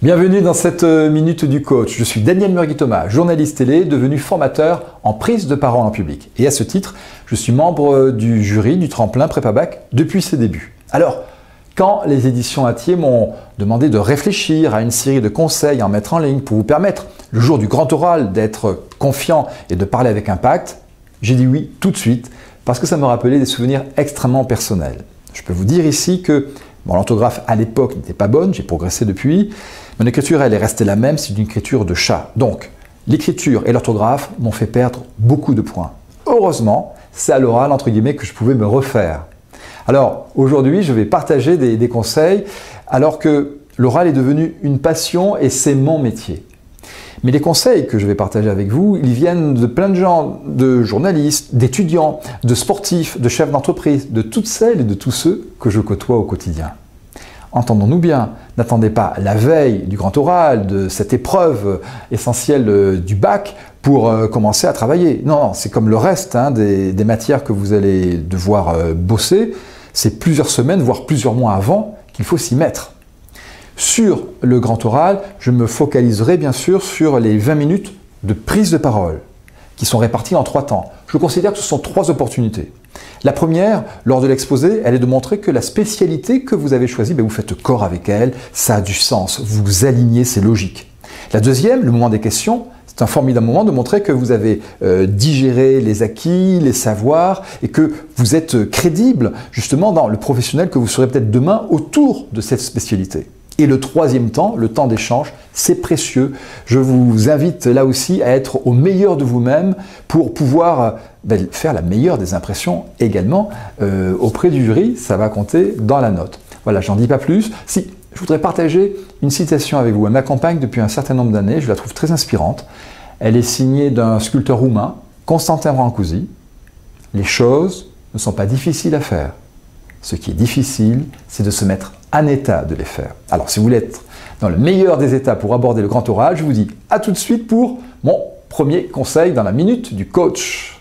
Bienvenue dans cette minute du coach. Je suis Daniel Murgui-Thomas, journaliste télé, devenu formateur en prise de parole en public. Et à ce titre, je suis membre du jury du tremplin Prépa-Bac depuis ses débuts. Alors, quand les éditions Hatier m'ont demandé de réfléchir à une série de conseils à en mettre en ligne pour vous permettre, le jour du grand oral, d'être confiant et de parler avec impact, j'ai dit oui tout de suite parce que ça me rappelait des souvenirs extrêmement personnels. Je peux vous dire ici que l'orthographe à l'époque n'était pas bonne, j'ai progressé depuis. Mon écriture, elle est restée la même, c'est une écriture de chat. Donc, l'écriture et l'orthographe m'ont fait perdre beaucoup de points. Heureusement, c'est à l'oral, entre guillemets, que je pouvais me refaire. Alors, aujourd'hui, je vais partager des conseils, alors que l'oral est devenu une passion et c'est mon métier. Mais les conseils que je vais partager avec vous, ils viennent de plein de gens, de journalistes, d'étudiants, de sportifs, de chefs d'entreprise, de toutes celles et de tous ceux que je côtoie au quotidien. Entendons-nous bien, n'attendez pas la veille du grand oral, de cette épreuve essentielle du bac pour commencer à travailler. Non, c'est comme le reste des matières que vous allez devoir bosser, c'est plusieurs semaines, voire plusieurs mois avant qu'il faut s'y mettre. Sur le grand oral, je me focaliserai bien sûr sur les 20 minutes de prise de parole, qui sont réparties en 3 temps. Je considère que ce sont 3 opportunités. La première, lors de l'exposé, elle est de montrer que la spécialité que vous avez choisie, vous faites corps avec elle, ça a du sens, vous vous alignez, c'est logique. La deuxième, le moment des questions, c'est un formidable moment de montrer que vous avez digéré les acquis, les savoirs et que vous êtes crédible justement dans le professionnel que vous serez peut-être demain autour de cette spécialité. Et le troisième temps, le temps d'échange, c'est précieux. Je vous invite là aussi à être au meilleur de vous-même pour pouvoir faire la meilleure des impressions également auprès du jury. Ça va compter dans la note. Voilà, j'en dis pas plus. Si, je voudrais partager une citation avec vous. Elle m'accompagne depuis un certain nombre d'années. Je la trouve très inspirante. Elle est signée d'un sculpteur roumain, Constantin Brancusi. Les choses ne sont pas difficiles à faire. Ce qui est difficile, c'est de se mettre en état de les faire. Alors, si vous voulez être dans le meilleur des états pour aborder le grand oral, je vous dis à tout de suite pour mon premier conseil dans la minute du coach.